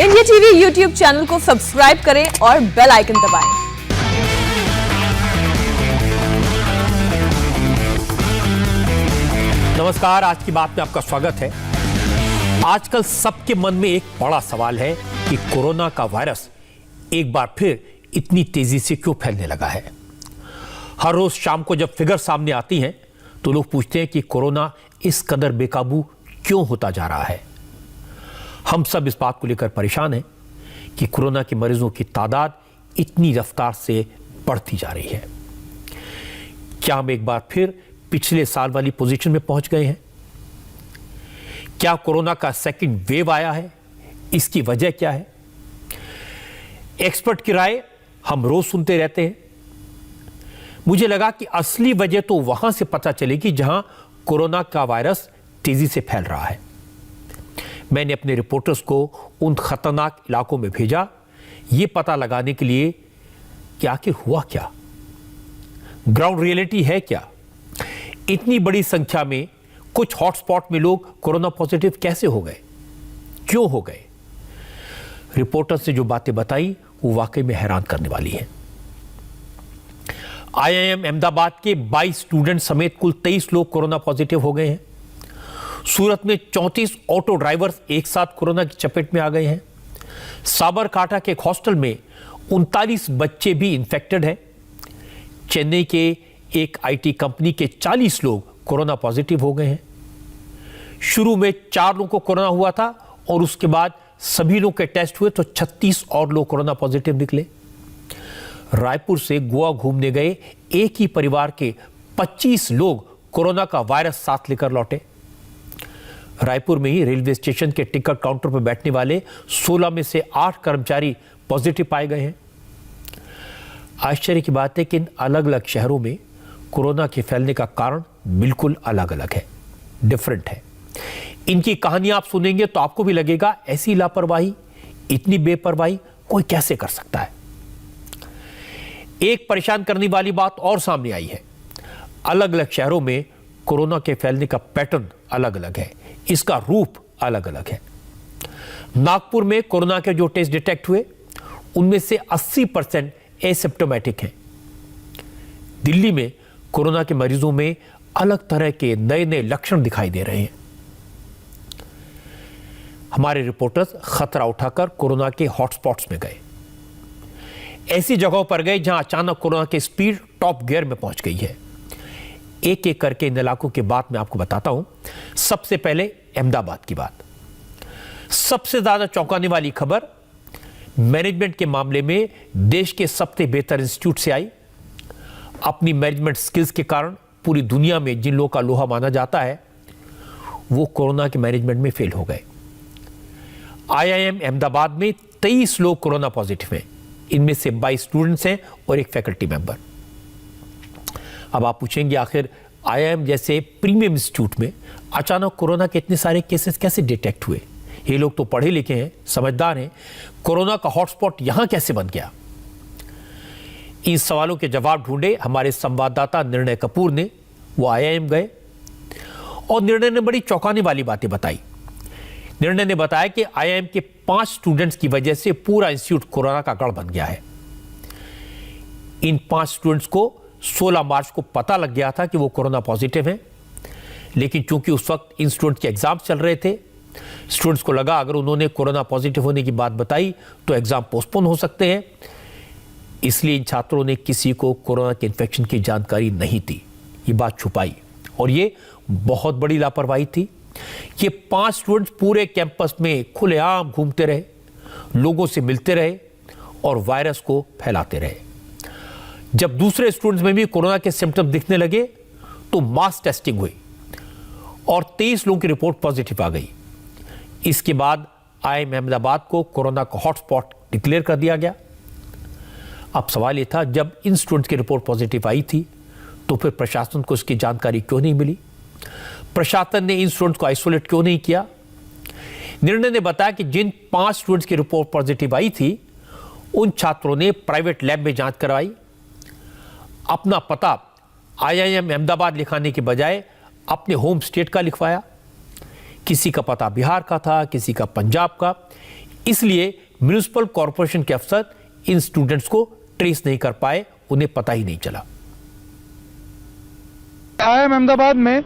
India TV YouTube channel को subscribe करें और बेल आइकन दबाएं। नमस्कार, आज की बात में आपका स्वागत है। आजकल सबके मन में एक बड़ा सवाल है कि कोरोना का वायरस एक बार फिर इतनी तेजी से क्यों फैलने लगा है। हर रोज शाम को जब फिगर सामने आती हैं तो लोग पूछते हैं कि कोरोना इस कदर बेकाबू क्यों होता जा रहा है। हम सब इस बात को लेकर परेशान हैं कि कोरोना के मरीजों की तादाद इतनी रफ्तार से बढ़ती जा रही है। क्या हम एक बार फिर पिछले साल वाली पोजीशन में पहुंच गए हैं? क्या कोरोना का सेकंड वेव आया है? इसकी वजह क्या है? एक्सपर्ट की राय हम रोज सुनते रहते हैं। मुझे लगा कि असली वजह तो वहां से पता चलेगी जहां कोरोना का वायरस तेजी से फैल रहा है। मैंने अपने रिपोर्टर्स को उन खतरनाक इलाकों में भेजा, यह पता लगाने के लिए कि आखिर हुआ क्या, ग्राउंड रियलिटी है क्या। इतनी बड़ी संख्या में कुछ हॉटस्पॉट में लोग कोरोना पॉजिटिव कैसे हो गए, क्यों हो गए। रिपोर्टर्स ने जो बातें बताई वो वाकई में हैरान करने वाली हैं। IIM अहमदाबाद के 22 स्टूडेंट समेत कुल 23 लोग कोरोना पॉजिटिव हो गए हैं। सूरत में 34 ऑटो ड्राइवर्स एक साथ कोरोना की चपेट में आ गए हैं। साबरकांठा के एक हॉस्टल में 39 बच्चे भी इन्फेक्टेड हैं। चेन्नई के एक IT कंपनी के 40 लोग कोरोना पॉजिटिव हो गए हैं। शुरू में 4 लोगों को कोरोना हुआ था और उसके बाद सभी लोग के टेस्ट हुए तो 36 और लोग कोरोना पॉजिटिव निकले। रायपुर से गोवा घूमने गए एक ही परिवार के 25 लोग कोरोना का वायरस साथ लेकर लौटे। रायपुर में ही रेलवे स्टेशन के टिकट काउंटर पर बैठने वाले 16 में से 8 कर्मचारी पॉजिटिव पाए गए हैं। आश्चर्य की बात है कि इन अलग अलग शहरों में कोरोना के फैलने का कारण बिल्कुल अलग अलग है, डिफरेंट है। इनकी कहानियां आप सुनेंगे तो आपको भी लगेगा ऐसी लापरवाही, इतनी बेपरवाही कोई कैसे कर सकता है। एक परेशान करने वाली बात और सामने आई है। अलग अलग शहरों में कोरोना के फैलने का पैटर्न अलग अलग है, इसका रूप अलग अलग है। नागपुर में कोरोना के जो टेस्ट डिटेक्ट हुए उनमें से 80% एसिम्प्टोमेटिक हैं। दिल्ली में कोरोना के मरीजों में अलग तरह के नए नए लक्षण दिखाई दे रहे हैं। हमारे रिपोर्टर्स खतरा उठाकर कोरोना के हॉटस्पॉट्स में गए, ऐसी जगहों पर गए जहां अचानक कोरोना की स्पीड टॉप गियर में पहुंच गई है। एक एक करके इन इलाकों की बात मैं आपको बताता हूं। सबसे पहले अहमदाबाद की बात। सबसे ज्यादा चौंकाने वाली खबर मैनेजमेंट के मामले में देश के सबसे बेहतर इंस्टीट्यूट से आई। अपनी मैनेजमेंट स्किल्स के कारण पूरी दुनिया में जिन लोगों का लोहा माना जाता है वो कोरोना के मैनेजमेंट में फेल हो गए। IIM अहमदाबाद में 23 लोग कोरोना पॉजिटिव हैं। इनमें से 22 स्टूडेंट्स हैं और एक फैकल्टी मेंबर। अब आप पूछेंगे आखिर IIM जैसे प्रीमियम इंस्टीट्यूट में अचानक कोरोना के इतने सारे केसेस कैसे डिटेक्ट हुए। ये लोग तो पढ़े लिखे हैं, समझदार हैं, कोरोना का हॉटस्पॉट यहां कैसे बन गया। इन सवालों के जवाब ढूंढे हमारे संवाददाता निर्णय कपूर ने। वो IIM गए और निर्णय ने बड़ी चौंकाने वाली बातें बताई। निर्णय ने बताया कि IIM के 5 स्टूडेंट्स की वजह से पूरा इंस्टीट्यूट कोरोना का गढ़ बन गया है। इन 5 स्टूडेंट्स को 16 मार्च को पता लग गया था कि वो कोरोना पॉजिटिव हैं, लेकिन चूंकि उस वक्त इन स्टूडेंट्स के एग्जाम चल रहे थे, स्टूडेंट्स को लगा अगर उन्होंने कोरोना पॉजिटिव होने की बात बताई तो एग्जाम पोस्टपोन हो सकते हैं। इसलिए इन छात्रों ने किसी को कोरोना के इन्फेक्शन की जानकारी नहीं दी, ये बात छुपाई और ये बहुत बड़ी लापरवाही थी। ये 5 स्टूडेंट्स पूरे कैंपस में खुलेआम घूमते रहे, लोगों से मिलते रहे और वायरस को फैलाते रहे। जब दूसरे स्टूडेंट्स में भी कोरोना के सिम्टम्स दिखने लगे तो मास टेस्टिंग हुई और 23 लोगों की रिपोर्ट पॉजिटिव आ गई। इसके बाद IIM अहमदाबाद को कोरोना का हॉटस्पॉट डिक्लेयर कर दिया गया। अब सवाल यह था, जब इन स्टूडेंट्स की रिपोर्ट पॉजिटिव आई थी तो फिर प्रशासन को इसकी जानकारी क्यों नहीं मिली? प्रशासन ने इन स्टूडेंट्स को आइसोलेट क्यों नहीं किया? निर्णय ने बताया कि जिन 5 स्टूडेंट्स की रिपोर्ट पॉजिटिव आई थी उन छात्रों ने प्राइवेट लैब में जांच करवाई। अपना पता IIM अहमदाबाद लिखाने के बजाय अपने होम स्टेट का लिखवाया। किसी का पता बिहार का था, किसी का पंजाब का। इसलिए म्युनिसिपल कॉरपोरेशन के अफसर इन स्टूडेंट्स को ट्रेस नहीं कर पाए, उन्हें पता ही नहीं चला। IIM अहमदाबाद में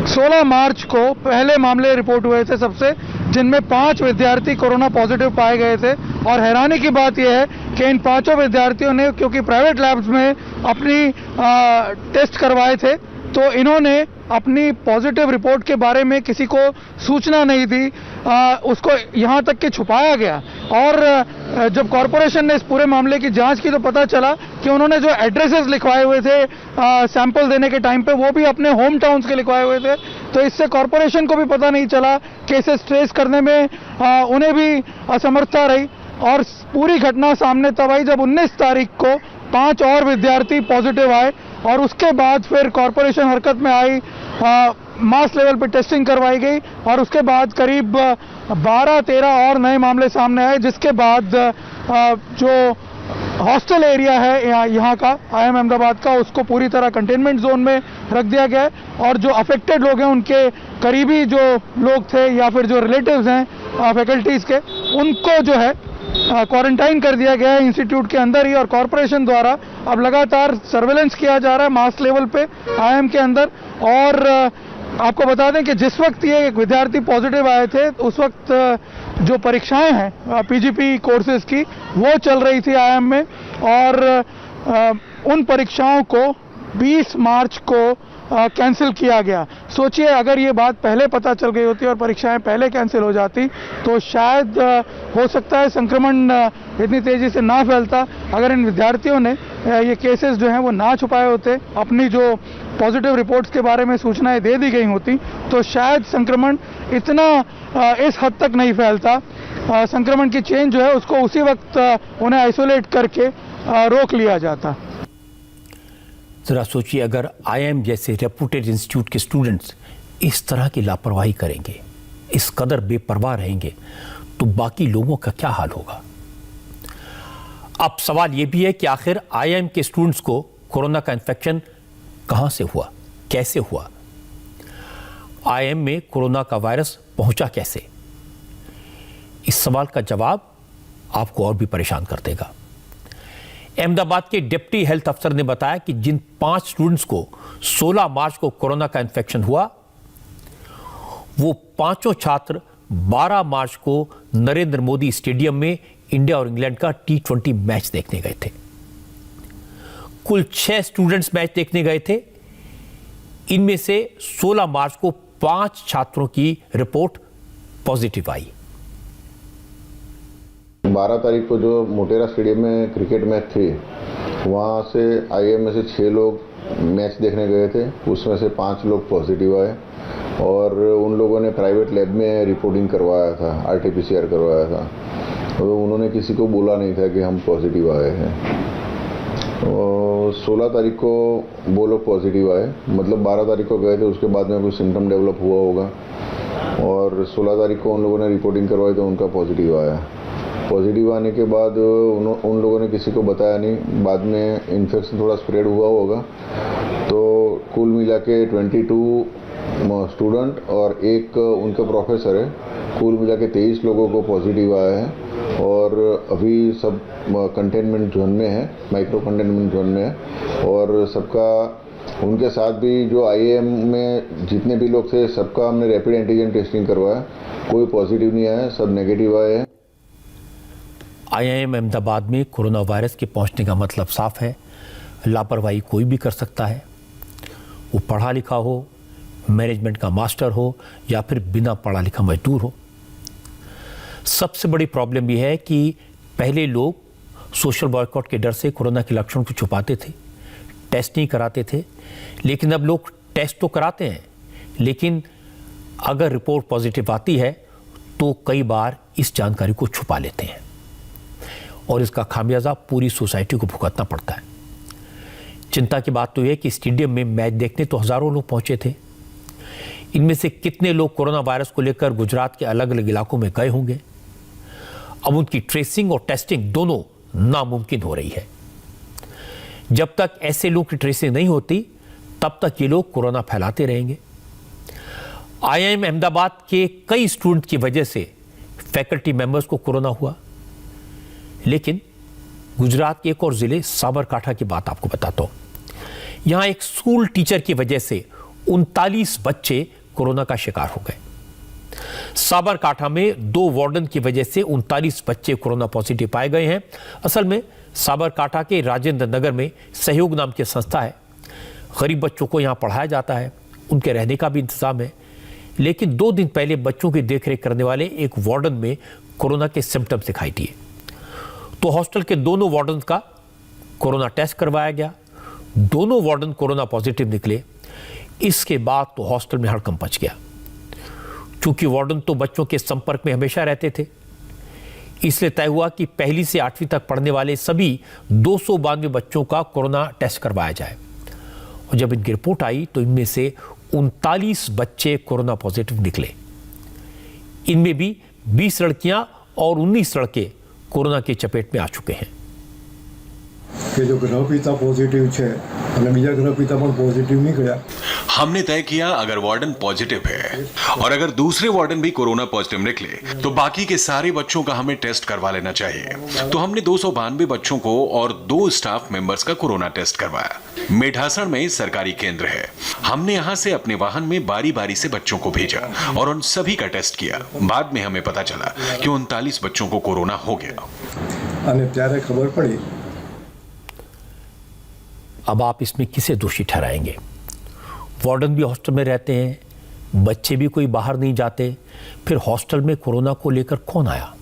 16 मार्च को पहले मामले रिपोर्ट हुए थे सबसे, जिनमें 5 विद्यार्थी कोरोना पॉजिटिव पाए गए थे। और हैरानी की बात यह है कि इन 5 विद्यार्थियों ने, क्योंकि प्राइवेट लैब्स में अपनी टेस्ट करवाए थे, तो इन्होंने अपनी पॉजिटिव रिपोर्ट के बारे में किसी को सूचना नहीं दी, उसको यहाँ तक कि छुपाया गया। और जब कॉरपोरेशन ने इस पूरे मामले की जांच की तो पता चला कि उन्होंने जो एड्रेसेस लिखवाए हुए थे सैंपल देने के टाइम पे, वो भी अपने होम टाउन्स के लिखवाए हुए थे। तो इससे कॉरपोरेशन को भी पता नहीं चला, केसेस ट्रेस करने में उन्हें भी असमर्थता रही। और पूरी घटना सामने तब आई जब 19 तारीख को 5 और विद्यार्थी पॉजिटिव आए, और उसके बाद फिर कॉरपोरेशन हरकत में आई, मास लेवल पे टेस्टिंग करवाई गई, और उसके बाद करीब 12-13 और नए मामले सामने आए, जिसके बाद जो हॉस्टल एरिया है यहाँ का IIM अहमदाबाद का, उसको पूरी तरह कंटेनमेंट जोन में रख दिया गया है। और जो अफेक्टेड लोग हैं, उनके करीबी जो लोग थे या फिर जो रिलेटिव्स हैं फैकल्टीज़ के, उनको जो है क्वारंटाइन कर दिया गया है इंस्टीट्यूट के अंदर ही। और कॉरपोरेशन द्वारा अब लगातार सर्वेलेंस किया जा रहा है मास लेवल पे IIM के अंदर। और आपको बता दें कि जिस वक्त ये विद्यार्थी पॉजिटिव आए थे, उस वक्त जो परीक्षाएं हैं PGP कोर्सेज की, वो चल रही थी IIM में। और उन परीक्षाओं को 20 मार्च को कैंसिल किया गया। सोचिए, अगर ये बात पहले पता चल गई होती और परीक्षाएं पहले कैंसिल हो जाती, तो शायद हो सकता है संक्रमण इतनी तेज़ी से ना फैलता। अगर इन विद्यार्थियों ने ये केसेस जो हैं वो ना छुपाए होते, अपनी जो पॉजिटिव रिपोर्ट्स के बारे में सूचनाएं दे दी गई होती, तो शायद संक्रमण इतना इस हद तक नहीं फैलता। संक्रमण की चेन जो है उसको उसी वक्त उन्हें आइसोलेट करके रोक लिया जाता। जरा सोचिए, अगर IIM जैसे रेपुटेड इंस्टीट्यूट के स्टूडेंट्स इस तरह की लापरवाही करेंगे, इस कदर बेपरवाह रहेंगे, तो बाकी लोगों का क्या हाल होगा। अब सवाल यह भी है कि आखिर IIM के स्टूडेंट्स को कोरोना का इन्फेक्शन कहां से हुआ, कैसे हुआ, IIM में कोरोना का वायरस पहुंचा कैसे। इस सवाल का जवाब आपको और भी परेशान कर देगा। अहमदाबाद के डिप्टी हेल्थ अफसर ने बताया कि जिन 5 स्टूडेंट्स को 16 मार्च को कोरोना का इन्फेक्शन हुआ, वो 5 छात्र 12 मार्च को नरेंद्र मोदी स्टेडियम में इंडिया और इंग्लैंड का T20 मैच देखने गए थे। कुल 6 स्टूडेंट्स मैच देखने गए थे। इनमें से 16 मार्च को 5 छात्रों की रिपोर्ट पॉजिटिव आई। 12 तारीख को जो मोटेरा स्टेडियम में क्रिकेट मैच थी, वहाँ से IIM में से 6 लोग मैच देखने गए थे। उसमें से 5 लोग पॉजिटिव आए, और उन लोगों ने प्राइवेट लैब में रिपोर्टिंग करवाया था, RT-PCR करवाया था। तो उन्होंने किसी को बोला नहीं था कि हम पॉजिटिव आए हैं। 16 तारीख को वो लोग पॉजिटिव आए, मतलब 12 तारीख को गए थे, उसके बाद में कुछ सिम्टम डेवलप हुआ होगा, और 16 तारीख को उन लोगों ने रिपोर्टिंग करवाई तो उनका पॉजिटिव आया। पॉजिटिव आने के बाद उन लोगों ने किसी को बताया नहीं, बाद में इन्फेक्शन थोड़ा स्प्रेड हुआ होगा। तो कुल मिला के 22 स्टूडेंट और एक उनका प्रोफेसर है, कुल मिला के 23 लोगों को पॉजिटिव आया है। और अभी सब कंटेनमेंट जोन में है, माइक्रो कंटेनमेंट जोन में है। और सबका, उनके साथ भी जो IIM में जितने भी लोग थे, सबका हमने रैपिड एंटीजन टेस्टिंग करवाया, कोई पॉजिटिव नहीं आया, सब नेगेटिव आए हैं। IIM अहमदाबाद में कोरोना वायरस के पहुंचने का मतलब साफ है, लापरवाही कोई भी कर सकता है। वो पढ़ा लिखा हो, मैनेजमेंट का मास्टर हो, या फिर बिना पढ़ा लिखा मजदूर हो। सबसे बड़ी प्रॉब्लम यह है कि पहले लोग सोशल बॉयकॉट के डर से कोरोना के लक्षणों को छुपाते थे, टेस्ट नहीं कराते थे। लेकिन अब लोग टेस्ट तो कराते हैं, लेकिन अगर रिपोर्ट पॉजिटिव आती है तो कई बार इस जानकारी को छुपा लेते हैं, और इसका खामियाजा पूरी सोसाइटी को भुगतना पड़ता है। चिंता की बात तो यह है कि स्टेडियम में मैच देखने तो हजारों लोग पहुंचे थे। इनमें से कितने लोग कोरोना वायरस को लेकर गुजरात के अलग अलग इलाकों में गए होंगे। अब उनकी ट्रेसिंग और टेस्टिंग दोनों नामुमकिन हो रही है। जब तक ऐसे लोगों की ट्रेसिंग नहीं होती, तब तक ये लोग कोरोना फैलाते रहेंगे। IIM अहमदाबाद के कई स्टूडेंट की वजह से फैकल्टी मेंबर्स को कोरोना हुआ। लेकिन गुजरात के एक और जिले साबरकांठा की बात आपको बताता हूं। यहां एक स्कूल टीचर की वजह से 39 बच्चे कोरोना का शिकार हो गए। साबरकांठा में 2 वार्डन की वजह से 39 बच्चे कोरोना पॉजिटिव पाए गए हैं। असल में साबरकांठा के राजेंद्र नगर में सहयोग नाम की संस्था है। गरीब बच्चों को यहां पढ़ाया जाता है, उनके रहने का भी इंतजाम है। लेकिन 2 दिन पहले बच्चों की देखरेख करने वाले एक वार्डन में कोरोना के सिम्टम्स दिखाई दिए, तो हॉस्टल के दोनों वार्डन का कोरोना टेस्ट करवाया गया। दोनों वार्डन कोरोना पॉजिटिव निकले। इसके बाद तो हॉस्टल में हड़कंप मच गया। चूंकि वार्डन तो बच्चों के संपर्क में हमेशा रहते थे, इसलिए तय हुआ कि 1ली से 8वीं तक पढ़ने वाले सभी 292 बच्चों का कोरोना टेस्ट करवाया जाए। और जब इनकी रिपोर्ट आई तो इनमें से 39 बच्चे कोरोना पॉजिटिव निकले। इनमें भी 20 लड़कियां और 19 लड़के कोरोना की चपेट में आ चुके हैं। કે જો ગ્રહપિતા પોઝિટિવ છે અને બીજા ગ્રહપિતા પણ પોઝિટિવ નીકળ્યા। हमने तय किया अगर वार्डन पॉजिटिव है और अगर दूसरे वार्डन भी कोरोना पॉजिटिव निकले तो बाकी के सारे बच्चों का हमें टेस्ट करवा लेना चाहिए। तो हमने 292 बच्चों को और 2 स्टाफ मेंबर्स का कोरोना टेस्ट करवाया। मेढासण में सरकारी केंद्र है। हमने यहां से अपने वाहन में बारी बारी से बच्चों को भेजा और उन सभी का टेस्ट किया। बाद में हमें पता चला कि 39 बच्चों को कोरोना हो गया। અને ત્યારે ખબર પડી। अब आप इसमें किसे दोषी ठहराएंगे? वार्डन भी हॉस्टल में रहते हैं, बच्चे भी कोई बाहर नहीं जाते, फिर हॉस्टल में कोरोना को लेकर कौन आया?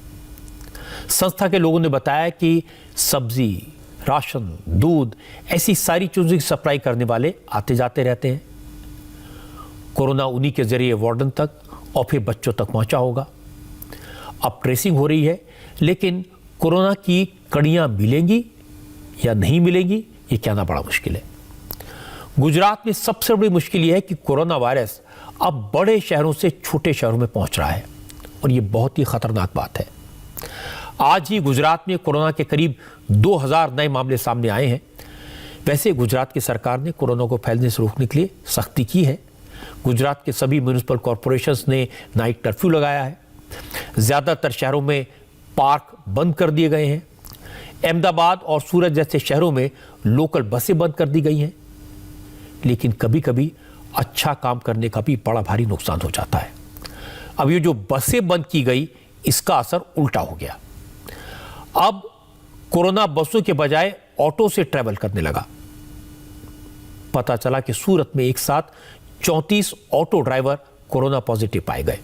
संस्था के लोगों ने बताया कि सब्जी, राशन, दूध, ऐसी सारी चीज़ों की सप्लाई करने वाले आते जाते रहते हैं। कोरोना उन्हीं के जरिए वार्डन तक और फिर बच्चों तक पहुंचा होगा। अब ट्रेसिंग हो रही है, लेकिन कोरोना की कड़ियां मिलेंगी या नहीं मिलेंगी, ये कहना बड़ा मुश्किल है। गुजरात में सबसे बड़ी मुश्किल यह है कि कोरोना वायरस अब बड़े शहरों से छोटे शहरों में पहुंच रहा है और ये बहुत ही खतरनाक बात है। आज ही गुजरात में कोरोना के करीब 2000 नए मामले सामने आए हैं। वैसे गुजरात की सरकार ने कोरोना को फैलने से रोकने के लिए सख्ती की है। गुजरात के सभी म्यूनिसिपल कॉरपोरेशंस ने नाइट कर्फ्यू लगाया है। ज़्यादातर शहरों में पार्क बंद कर दिए गए हैं। अहमदाबाद और सूरत जैसे शहरों में लोकल बसें बंद कर दी गई हैं। लेकिन कभी कभी अच्छा काम करने का भी बड़ा भारी नुकसान हो जाता है। अब ये जो बसें बंद की गई, इसका असर उल्टा हो गया। अब कोरोना बसों के बजाय ऑटो से ट्रैवल करने लगा। पता चला कि सूरत में एक साथ 34 ऑटो ड्राइवर कोरोना पॉजिटिव पाए गए।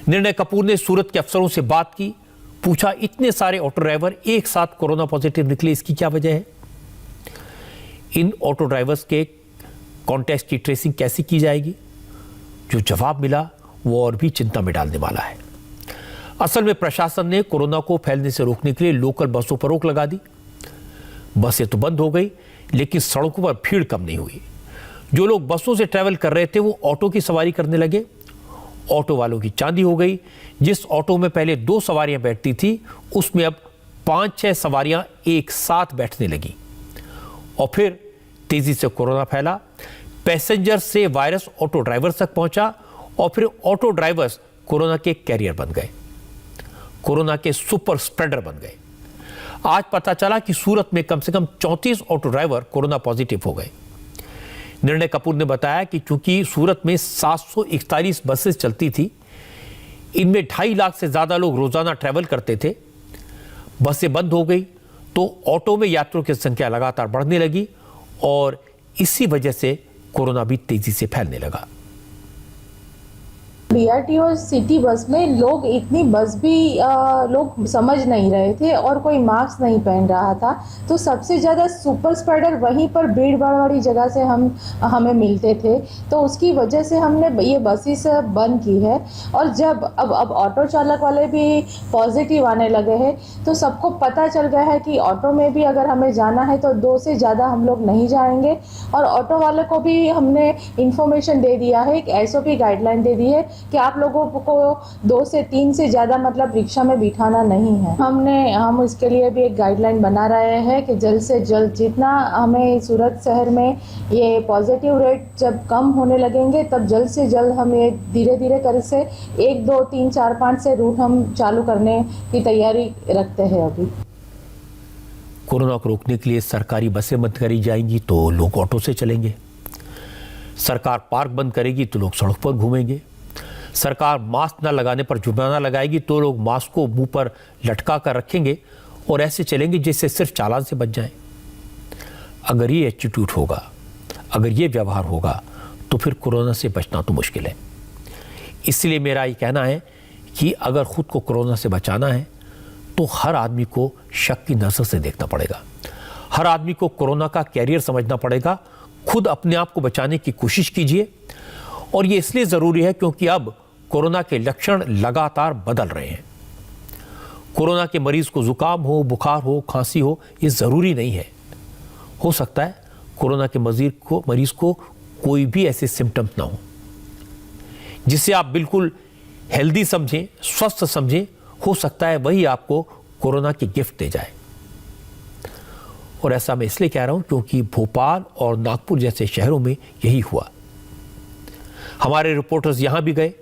निर्णय कपूर ने सूरत के अफसरों से बात की, पूछा इतने सारे ऑटो ड्राइवर एक साथ कोरोना पॉजिटिव निकले, इसकी क्या वजह है? इन ऑटो ड्राइवर्स के कॉन्टैक्ट की ट्रेसिंग कैसे की जाएगी? जो जवाब मिला वो और भी चिंता में डालने वाला है। असल में प्रशासन ने कोरोना को फैलने से रोकने के लिए लोकल बसों पर रोक लगा दी। बसें तो बंद हो गई, लेकिन सड़कों पर भीड़ कम नहीं हुई। जो लोग बसों से ट्रैवल कर रहे थे वो ऑटो की सवारी करने लगे। ऑटो वालों की चांदी हो गई। जिस ऑटो में पहले 2 सवारियां बैठती थी, उसमें अब 5-6 सवारियां एक साथ बैठने लगी और फिर तेजी से कोरोना फैला। पैसेंजर से वायरस ऑटो ड्राइवर्स तक पहुंचा और फिर ऑटो ड्राइवर्स कोरोना के कैरियर बन गए, कोरोना के सुपर स्प्रेडर बन गए। आज पता चला कि सूरत में कम से कम 34 ऑटो ड्राइवर कोरोना पॉजिटिव हो गए। निर्णय कपूर ने बताया कि चूंकि सूरत में 741 बसेस चलती थी, इनमें 2.5 लाख से ज्यादा लोग रोजाना ट्रैवल करते थे। बसें बंद हो गई तो ऑटो में यात्रियों की संख्या लगातार बढ़ने लगी और इसी वजह से कोरोना भी तेजी से फैलने लगा। बीआरटी और सिटी बस में लोग इतनी बस भी लोग समझ नहीं रहे थे और कोई मास्क नहीं पहन रहा था। तो सबसे ज़्यादा सुपर स्प्रेडर वहीं पर भीड़ भाड़ वाली जगह से हमें मिलते थे, तो उसकी वजह से हमने ये बसेस बंद की है। और जब अब ऑटो चालक वाले भी पॉजिटिव आने लगे हैं, तो सबको पता चल गया है कि ऑटो में भी अगर हमें जाना है तो 2 से ज़्यादा हम लोग नहीं जाएंगे। और ऑटो वाले को भी हमने इन्फॉर्मेशन दे दिया है, एक SOP गाइडलाइन दे दी है कि आप लोगों को 2 से 3 से ज़्यादा मतलब रिक्शा में बिठाना नहीं है। हम इसके लिए भी एक गाइडलाइन बना रहे हैं कि जल्द से जल्द जितना हमें सूरत शहर में ये पॉजिटिव रेट जब कम होने लगेंगे तब जल्द से जल्द हम ये धीरे धीरे कर से 1, 2, 3, 4, 5 से रूट हम चालू करने की तैयारी रखते हैं अभी। कोरोना को रोकने के लिए सरकारी बसें बंद करी जाएंगी तो लोग ऑटो से चलेंगे, सरकार पार्क बंद करेगी तो लोग सड़क पर घूमेंगे, सरकार मास्क न लगाने पर जुर्माना लगाएगी तो लोग मास्क को मुंह पर लटका कर रखेंगे और ऐसे चलेंगे जिससे सिर्फ चालान से बच जाएं। अगर ये एटीट्यूड होगा, अगर ये व्यवहार होगा तो फिर कोरोना से बचना तो मुश्किल है। इसलिए मेरा ये कहना है कि अगर खुद को कोरोना से बचाना है तो हर आदमी को शक की नज़र से देखना पड़ेगा, हर आदमी को कोरोना का कैरियर समझना पड़ेगा, खुद अपने आप को बचाने की कोशिश कीजिए। और ये इसलिए ज़रूरी है क्योंकि अब कोरोना के लक्षण लगातार बदल रहे हैं। कोरोना के मरीज को जुकाम हो, बुखार हो, खांसी हो, ये ज़रूरी नहीं है। हो सकता है कोरोना के मरीज को कोई भी ऐसे सिम्टम्स ना हो जिसे आप बिल्कुल हेल्दी समझें, स्वस्थ समझें। हो सकता है वही आपको कोरोना की गिफ्ट दे जाए। और ऐसा मैं इसलिए कह रहा हूं क्योंकि भोपाल और नागपुर जैसे शहरों में यही हुआ। हमारे रिपोर्टर्स यहां भी गए,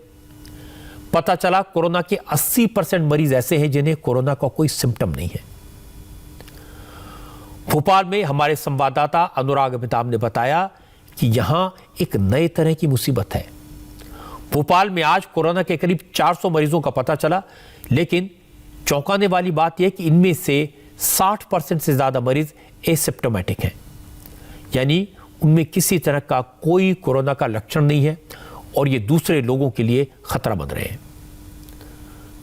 पता चला कोरोना के 80% मरीज ऐसे हैं जिन्हें कोरोना का कोई सिम्टम नहीं है। भोपाल में हमारे संवाददाता अनुराग अमिताभ ने बताया कि यहां एक नए तरह की मुसीबत है। भोपाल में आज कोरोना के करीब 400 मरीजों का पता चला, लेकिन चौंकाने वाली बात यह कि इनमें से 60% से ज्यादा मरीज एसिम्प्टोमेटिक हैं, यानी उनमें किसी तरह का कोई कोरोना का लक्षण नहीं है और ये दूसरे लोगों के लिए खतरा बन रहे हैं।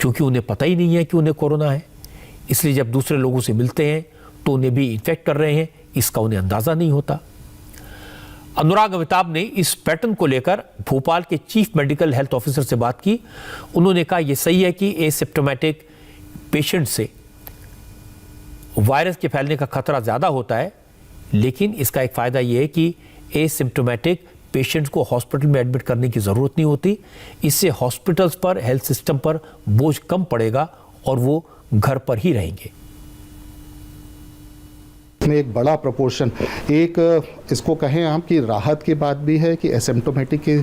क्योंकि उन्हें पता ही नहीं है कि उन्हें कोरोना है, इसलिए जब दूसरे लोगों से मिलते हैं तो उन्हें भी इन्फेक्ट कर रहे हैं, इसका उन्हें अंदाजा नहीं होता। अनुराग अमिताभ ने इस पैटर्न को लेकर भोपाल के चीफ मेडिकल हेल्थ ऑफिसर से बात की। उन्होंने कहा यह सही है कि एसिम्प्टोमेटिक पेशेंट से वायरस के फैलने का खतरा ज़्यादा होता है, लेकिन इसका एक फ़ायदा यह है कि एसिम्प्टोमेटिक पेशेंट्स को हॉस्पिटल में एडमिट करने की ज़रूरत नहीं होती। इससे हॉस्पिटल्स पर, हेल्थ सिस्टम पर बोझ कम पड़ेगा और वो घर पर ही रहेंगे। में एक बड़ा प्रोपोर्शन, एक इसको कहें हम कि राहत की बात भी है कि एसिम्प्टोमेटिक के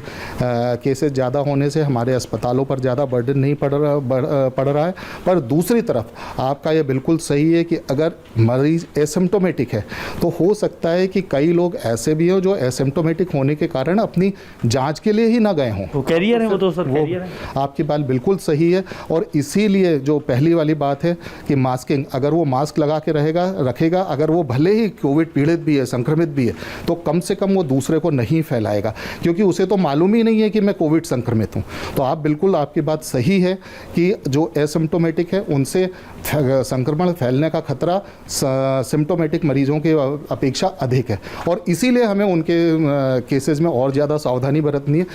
केसेस ज़्यादा होने से हमारे अस्पतालों पर ज़्यादा बर्डन नहीं पड़ रहा है। पर दूसरी तरफ आपका ये बिल्कुल सही है कि अगर मरीज एसिम्प्टोमेटिक है तो हो सकता है कि कई लोग ऐसे भी हो जो एसिम्प्टोमेटिक होने के कारण अपनी जांच के लिए ही ना गए हों। वो कैरियर है, वो तो सर कैरियर है। आपकी बात बिल्कुल सही है और इसीलिए जो पहली वाली बात है कि मास्किंग, अगर वो मास्क लगा के रखेगा, अगर वो भले ही कोविड पीड़ित भी है, संक्रमित भी है, तो कम से कम वो दूसरे को नहीं फैलाएगा, क्योंकि उसे तो मालूम ही नहीं है कि मैं कोविड संक्रमित हूँ। तो आप बिल्कुल, आपकी बात सही है कि जो एसिम्प्टोमेटिक है उनसे संक्रमण फैलने का खतरा सिम्प्टोमेटिक मरीजों की अपेक्षा अधिक है और इसीलिए हमें उनके केसेस में और ज़्यादा सावधानी बरतनी है।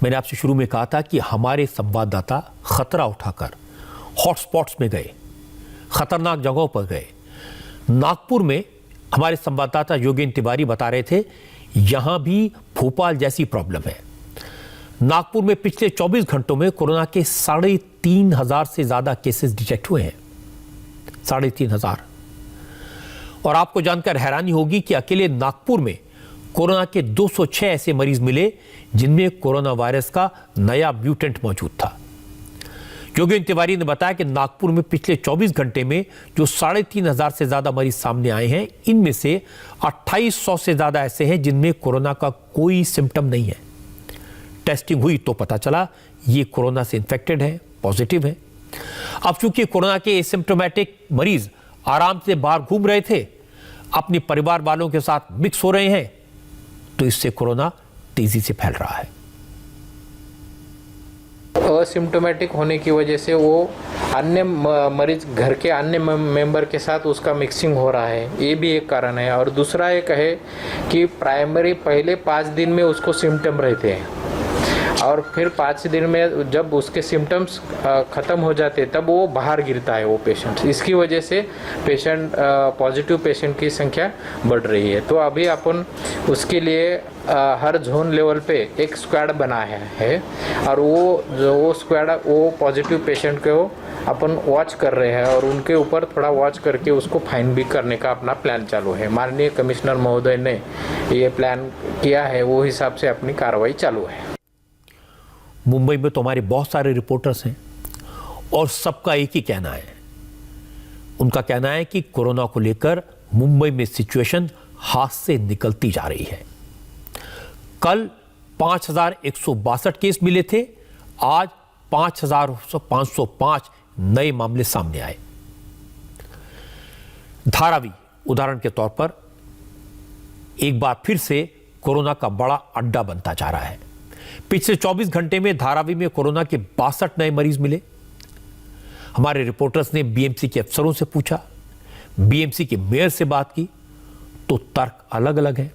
मैंने आपसे शुरू में कहा था कि हमारे संवाददाता खतरा उठाकर हॉटस्पॉट्स में गए, खतरनाक जगहों पर गए। नागपुर में हमारे संवाददाता योगेंद्र तिवारी बता रहे थे यहां भी भोपाल जैसी प्रॉब्लम है। नागपुर में पिछले 24 घंटों में कोरोना के 3,500 से ज्यादा केसेस डिटेक्ट हुए हैं, 3,500। और आपको जानकर हैरानी होगी कि अकेले नागपुर में कोरोना के 206 ऐसे मरीज मिले जिनमें कोरोना वायरस का नया म्यूटेंट मौजूद था। योगेंद्र तिवारी ने बताया कि नागपुर में पिछले 24 घंटे में जो 3,500 से ज्यादा मरीज सामने आए हैं, इनमें से 2,800 से ज्यादा ऐसे हैं जिनमें कोरोना का कोई सिम्टम नहीं है। टेस्टिंग हुई तो पता चला ये कोरोना से इन्फेक्टेड है, पॉजिटिव है। अब चूंकि कोरोना के एसिम्प्टोमेटिक मरीज आराम से बाहर घूम रहे थे, अपने परिवार वालों के साथ मिक्स हो रहे हैं, तो इससे कोरोना तेजी से फैल रहा है। असिम्प्टोमेटिक होने की वजह से वो अन्य मरीज, घर के अन्य मेंबर के साथ उसका मिक्सिंग हो रहा है, ये भी एक कारण है। और दूसरा एक है कि प्राइमरी पहले 5 दिन में उसको सिम्टम रहते हैं, और फिर 5 दिन में जब उसके सिम्टम्स ख़त्म हो जाते तब वो बाहर गिरता है वो पेशेंट। इसकी वजह से पेशेंट पॉजिटिव पेशेंट की संख्या बढ़ रही है। तो अभी अपन उसके लिए हर जोन लेवल पे एक स्क्वाड बनाया है और वो स्क्वाड वो पॉजिटिव पेशेंट को अपन वॉच कर रहे हैं और उनके ऊपर थोड़ा वॉच करके उसको फाइन भी करने का अपना प्लान चालू है। माननीय कमिश्नर महोदय ने ये प्लान किया है, वो हिसाब से अपनी कार्रवाई चालू है। मुंबई में तो हमारे बहुत सारे रिपोर्टर्स हैं और सबका एक ही कहना है। उनका कहना है कि कोरोना को लेकर मुंबई में सिचुएशन हाथ से निकलती जा रही है। कल 5,162 केस मिले थे, आज 5,505 नए मामले सामने आए। धारावी उदाहरण के तौर पर एक बार फिर से कोरोना का बड़ा अड्डा बनता जा रहा है। पिछले 24 घंटे में धारावी में कोरोना के 62 नए मरीज मिले। हमारे रिपोर्टर्स ने बीएमसी के अफसरों से पूछा, बीएमसी के मेयर से बात की, तो तर्क अलग अलग है।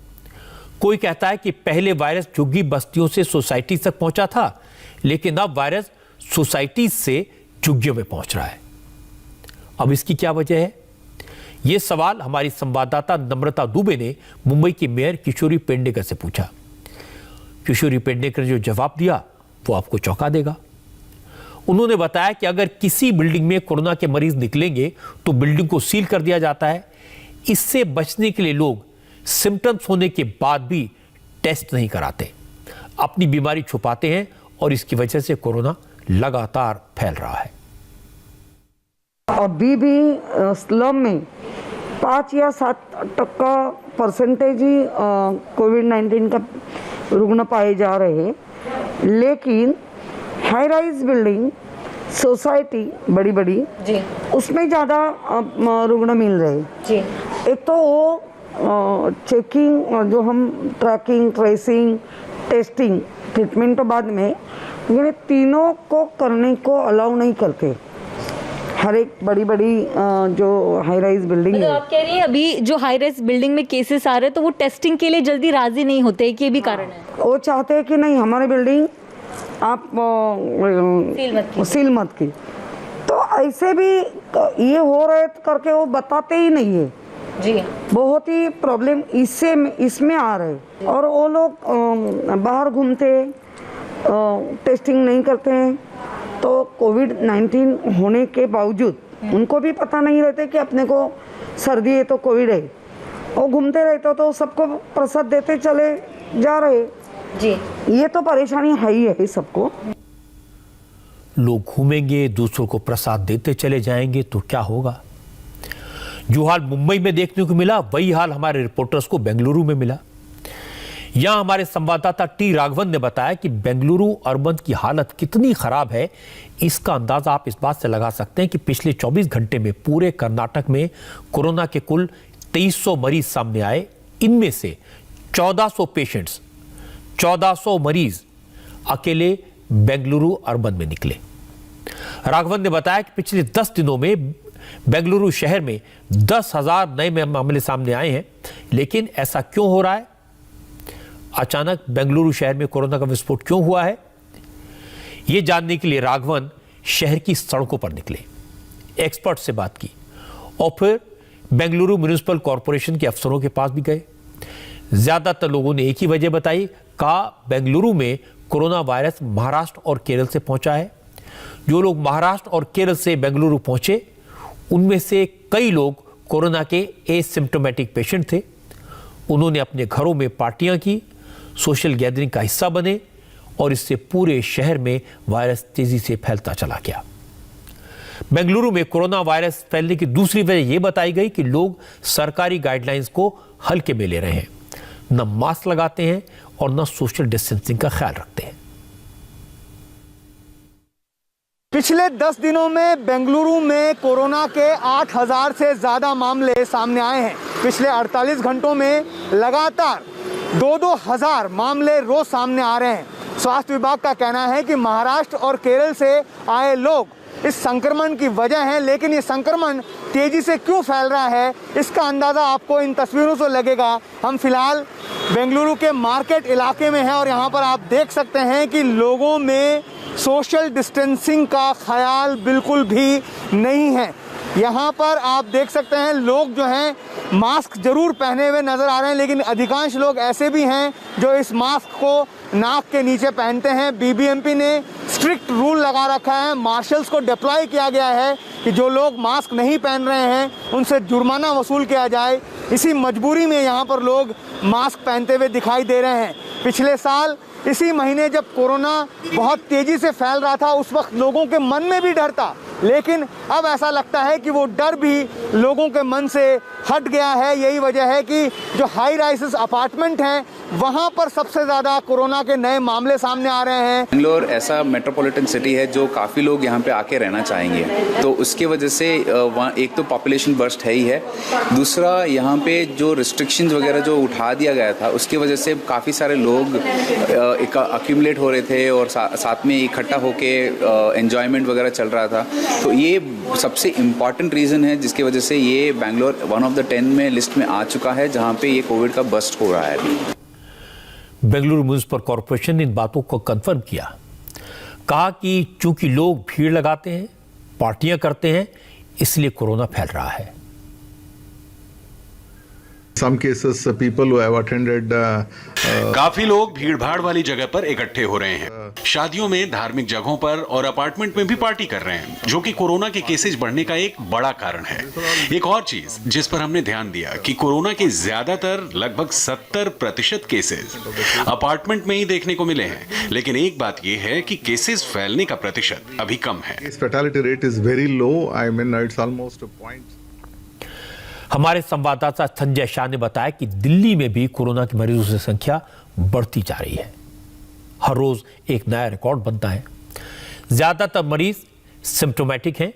कोई कहता है कि पहले वायरस झुग्गी बस्तियों से सोसाइटी तक पहुंचा था, लेकिन अब वायरस सोसाइटी से झुग्गियों में पहुंच रहा है। अब इसकी क्या वजह है? यह सवाल हमारी संवाददाता नम्रता दुबे ने मुंबई की मेयर किशोरी पेडनेकर से पूछा। किशोरी पेडनेकर ने जो जवाब दिया वो आपको चौंका देगा। उन्होंने बताया कि अगर किसी बिल्डिंग में कोरोना के मरीज निकलेंगे तो बिल्डिंग को सील कर दिया जाता है। इससे बचने के लिए लोग सिम्टम्स होने के बाद भी टेस्ट नहीं कराते, अपनी बीमारी छुपाते हैं और इसकी वजह से कोरोना लगातार फैल रहा है। अभी भी स्लम में 5 या 7% परसेंटेज ही कोविड-19 का रुग्ण पाए जा रहे हैं, लेकिन हाई राइज बिल्डिंग सोसाइटी बड़ी बड़ी जी उसमें ज़्यादा रुग्ण मिल रहे जी। एक तो वो चेकिंग जो हम ट्रैकिंग, ट्रेसिंग, टेस्टिंग, ट्रीटमेंट के बाद में ये तीनों को करने को अलाउ नहीं करते हर एक बड़ी बड़ी जो हाई राइज बिल्डिंग है। आप कह रही हैं अभी जो हाई राइज बिल्डिंग में केसेस आ रहे हैं तो वो टेस्टिंग के लिए जल्दी राजी नहीं होते, कि ये भी कारण है? वो चाहते हैं कि नहीं हमारी बिल्डिंग आप सील मत की। तो ऐसे भी ये हो रहे करके वो बताते ही नहीं है जी। बहुत ही प्रॉब्लम इसमें आ रहे और वो लोग बाहर घूमते टेस्टिंग नहीं करते हैं, तो कोविड-19 होने के बावजूद उनको भी पता नहीं रहते कि अपने को सर्दी है तो कोविड है। वो घूमते रहते तो सबको प्रसाद देते चले जा रहे जी। ये तो परेशानी है ही है सबको। लोग घूमेंगे, दूसरों को प्रसाद देते चले जाएंगे तो क्या होगा? जो हाल मुंबई में देखने को मिला वही हाल हमारे रिपोर्टर्स को बेंगलुरु में मिला। यहां हमारे संवाददाता टी राघवन ने बताया कि बेंगलुरु अर्बन की हालत कितनी खराब है, इसका अंदाजा आप इस बात से लगा सकते हैं कि पिछले 24 घंटे में पूरे कर्नाटक में कोरोना के कुल 2300 मरीज सामने आए। इनमें से 1400 पेशेंट्स, 1400 मरीज अकेले बेंगलुरु अर्बन में निकले। राघवन ने बताया कि पिछले 10 दिनों में बेंगलुरु शहर में 10,000 नए मामले सामने आए हैं। लेकिन ऐसा क्यों हो रहा है? अचानक बेंगलुरु शहर में कोरोना का विस्फोट क्यों हुआ है? यह जानने के लिए राघवन शहर की सड़कों पर निकले, एक्सपर्ट से बात की और फिर बेंगलुरु म्युनिसिपल कॉरपोरेशन के अफसरों के पास भी गए। ज्यादातर लोगों ने एक ही वजह बताई, कहा बेंगलुरु में कोरोना वायरस महाराष्ट्र और केरल से पहुंचा है। जो लोग महाराष्ट्र और केरल से बेंगलुरु पहुंचे उनमें से कई लोग कोरोना के एसिम्प्टोमेटिक पेशेंट थे। उन्होंने अपने घरों में पार्टियां की, सोशल गैदरिंग का हिस्सा बने और इससे पूरे शहर में वायरस तेजी से फैलता चला गया। बेंगलुरु में कोरोना वायरस फैलने की दूसरी वजह यह बताई गई कि लोग सरकारी गाइडलाइंस को हल्के में ले रहे हैं, न मास्क लगाते हैं और न सोशल डिस्टेंसिंग का ख्याल रखते हैं। पिछले 10 दिनों में बेंगलुरु में कोरोना के 8,000 से ज़्यादा मामले सामने आए हैं। पिछले 48 घंटों में लगातार 2-2 हज़ार मामले रोज सामने आ रहे हैं। स्वास्थ्य विभाग का कहना है कि महाराष्ट्र और केरल से आए लोग इस संक्रमण की वजह है, लेकिन ये संक्रमण तेजी से क्यों फैल रहा है इसका अंदाज़ा आपको इन तस्वीरों से लगेगा। हम फिलहाल बेंगलुरु के मार्केट इलाके में है और यहाँ पर आप देख सकते हैं कि लोगों में सोशल डिस्टेंसिंग का ख्याल बिल्कुल भी नहीं है। यहाँ पर आप देख सकते हैं लोग जो हैं मास्क जरूर पहने हुए नज़र आ रहे हैं, लेकिन अधिकांश लोग ऐसे भी हैं जो इस मास्क को नाक के नीचे पहनते हैं। बीबीएमपी ने स्ट्रिक्ट रूल लगा रखा है, मार्शल्स को डिप्लॉय किया गया है कि जो लोग मास्क नहीं पहन रहे हैं उनसे जुर्माना वसूल किया जाए। इसी मजबूरी में यहाँ पर लोग मास्क पहनते हुए दिखाई दे रहे हैं। पिछले साल इसी महीने जब कोरोना बहुत तेज़ी से फैल रहा था उस वक्त लोगों के मन में भी डर था, लेकिन अब ऐसा लगता है कि वो डर भी लोगों के मन से हट गया है। यही वजह है कि जो हाई राइसेस अपार्टमेंट हैं वहाँ पर सबसे ज़्यादा कोरोना के नए मामले सामने आ रहे हैं। बेंगलोर ऐसा मेट्रोपॉलिटन सिटी है जो काफ़ी लोग यहाँ पे आके रहना चाहेंगे, तो उसके वजह से वहाँ एक तो पॉपुलेशन बर्स्ट है ही है, दूसरा यहाँ पे जो रिस्ट्रिक्शंस वगैरह जो उठा दिया गया था उसकी वजह से काफ़ी सारे लोग अक्यूमुलेट हो रहे थे और साथ में इकट्ठा होके एन्जॉयमेंट वगैरह चल रहा था। तो ये सबसे इम्पॉर्टेंट रीज़न है जिसकी वजह से ये बेंगलोर 1 ऑफ द 10 में लिस्ट में आ चुका है जहाँ पे ये कोविड का बस्ट हो रहा है अभी। बेंगलुरु म्युनिसिपल कॉरपोरेशन ने इन बातों को कंफर्म किया, कहा कि चूंकि लोग भीड़ लगाते हैं, पार्टियां करते हैं, इसलिए कोरोना फैल रहा है। Some cases people who have attended काफी लोग भीड़ भाड़ वाली जगह पर इकट्ठे हो रहे हैं, शादियों में, धार्मिक जगहों पर और अपार्टमेंट में भी पार्टी कर रहे हैं, जो कि कोरोना के केसेस बढ़ने का एक बड़ा कारण है। एक और चीज जिस पर हमने ध्यान दिया कि कोरोना के ज्यादातर लगभग 70% केसेस अपार्टमेंट में ही देखने को मिले हैं, लेकिन एक बात यह है कि केसेस फैलने का प्रतिशत अभी कम है। fatality rate is very low. I mean it's almost a point. हमारे संवाददाता संजय शाह ने बताया कि दिल्ली में भी कोरोना के मरीजों की संख्या बढ़ती जा रही है। हर रोज एक नया रिकॉर्ड बनता है। ज्यादातर मरीज सिम्टोमेटिक हैं,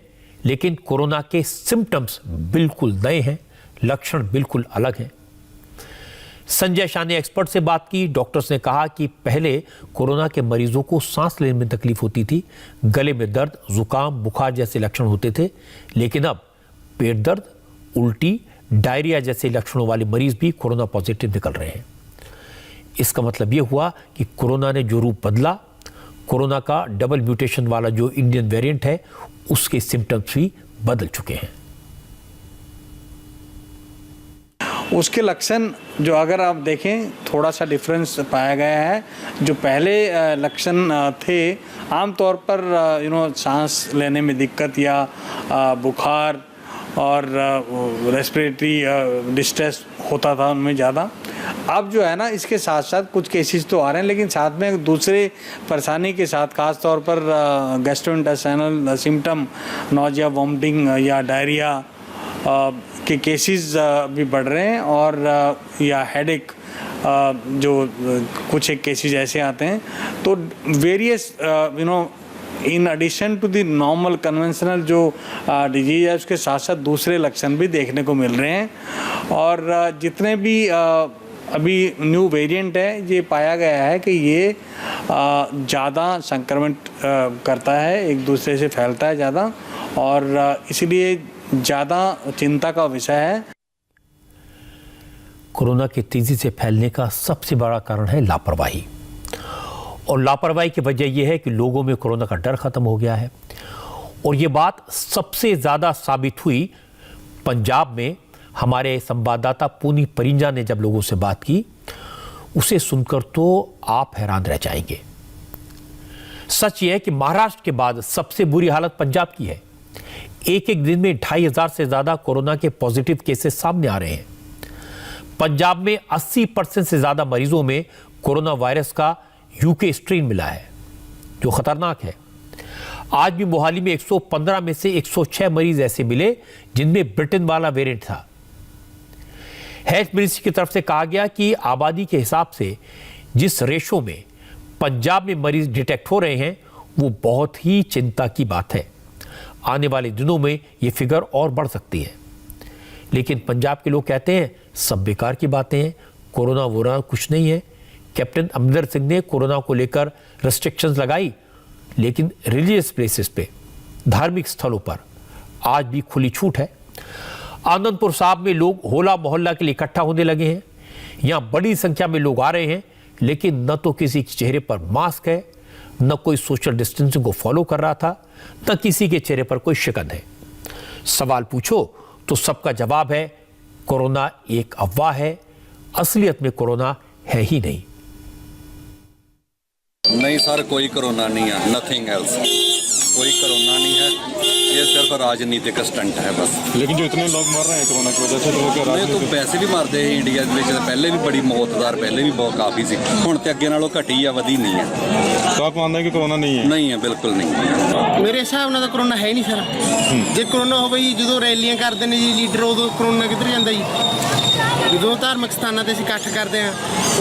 लेकिन कोरोना के सिम्टम्स बिल्कुल नए हैं, लक्षण बिल्कुल अलग हैं। संजय शाह ने एक्सपर्ट से बात की। डॉक्टर्स ने कहा कि पहले कोरोना के मरीजों को सांस लेने में तकलीफ होती थी, गले में दर्द, जुकाम, बुखार जैसे लक्षण होते थे, लेकिन अब पेट दर्द, उल्टी, डायरिया जैसे लक्षणों वाले मरीज भी कोरोना पॉजिटिव निकल रहे हैं। इसका मतलब यह हुआ कि कोरोना ने जो रूप बदला, कोरोना का डबल म्यूटेशन वाला जो इंडियन वेरिएंट है, उसके सिम्टम्स भी बदल चुके हैं। उसके लक्षण जो अगर आप देखें थोड़ा सा डिफरेंस पाया गया है। जो पहले लक्षण थे आमतौर पर सांस लेने में दिक्कत या बुखार और रेस्पिरेटरी डिस्ट्रेस होता था उनमें ज़्यादा। अब जो है ना इसके साथ साथ कुछ केसेस तो आ रहे हैं, लेकिन साथ में दूसरे परेशानी के साथ खास तौर पर गैस्ट्रोइंटेस्टाइनल सिम्टम, नोजिया, वॉमिटिंग या डायरिया के केसेस भी बढ़ रहे हैं और या हेडेक जो कुछ एक केसेस ऐसे आते हैं। तो various in addition to the normal conventional जो डिजीज है उसके साथ साथ दूसरे लक्षण भी देखने को मिल रहे हैं। और जितने भी अभी न्यू वेरिएंट है ये पाया गया है कि ये ज़्यादा संक्रमण करता है, एक दूसरे से फैलता है ज़्यादा, और इसलिए ज़्यादा चिंता का विषय है। कोरोना के तेजी से फैलने का सबसे बड़ा कारण है लापरवाही, और लापरवाही की वजह यह है कि लोगों में कोरोना का डर खत्म हो गया है। और ये बात सबसे ज़्यादा साबित हुई पंजाब में। हमारे संवाददाता पूनी परिंजा ने जब लोगों से बात की, उसे सुनकर तो आप हैरान रह जाएंगे। सच यह है कि महाराष्ट्र के बाद सबसे बुरी हालत पंजाब की है। एक एक दिन में 2500 से ज़्यादा कोरोना के पॉजिटिव केसेस सामने आ रहे हैं। पंजाब में 80% से ज़्यादा मरीजों में कोरोना वायरस का यूके स्ट्रेन मिला है, जो खतरनाक है। आज भी मोहाली में 115 में से 106 मरीज ऐसे मिले जिनमें ब्रिटेन वाला वेरिएंट था। हेल्थ मिनिस्ट्री की तरफ से कहा गया कि आबादी के हिसाब से जिस रेशो में पंजाब में मरीज डिटेक्ट हो रहे हैं वो बहुत ही चिंता की बात है। आने वाले दिनों में ये फिगर और बढ़ सकती है, लेकिन पंजाब के लोग कहते हैं सब बेकार की बातें हैं, कोरोना वोरोना कुछ नहीं है। कैप्टन अमरिंदर सिंह ने कोरोना को लेकर रेस्ट्रिक्शंस लगाई, लेकिन रिलीजियस प्लेसेस पे, धार्मिक स्थलों पर आज भी खुली छूट है। आनंदपुर साहब में लोग होला मोहल्ला के लिए इकट्ठा होने लगे हैं। यहां बड़ी संख्या में लोग आ रहे हैं, लेकिन न तो किसी के चेहरे पर मास्क है, न कोई सोशल डिस्टेंसिंग को फॉलो कर रहा था, न किसी के चेहरे पर कोई शिकन है। सवाल पूछो तो सबका जवाब है कोरोना एक अफवाह है, असलियत में कोरोना है ही नहीं। नहीं सर, कोई कोरोना नहीं है, नथिंग एल्स, कोई कोरोना नहीं है, ये सिर्फ राजनीतिक स्टंट है बस। लेकिन जो इतने लोग मर रहे हैं कोरोना की वजह से, तो वैसे भी मरते हैं इंडिया में, पहले भी बड़ी मौतदार, पहले भी बहुत काफ़ी सी, हुण ते अगे नालों घटी है, वधी नहीं है। तो आप मानते हैं कि कोरोना नहीं है? नहीं है, बिल्कुल नहीं है। मेरे हिसाब ਨਾਲ ਤਾਂ कोरोना है ही नहीं सर। जे कोरोना होवे जी ਜਦੋਂ ਰੈਲੀਆਂ ਕਰਦੇ ਨੇ ਜੀ ਲੀਡਰ, ਉਦੋਂ कोरोना किधर ਜਾਂਦਾ ਜੀ? ਜਦੋਂ ਧਾਰਮਿਕ ਸਥਾਨਾਂ ਤੇ ਅਸੀਂ ਇਕੱਠ ਕਰਦੇ ਆ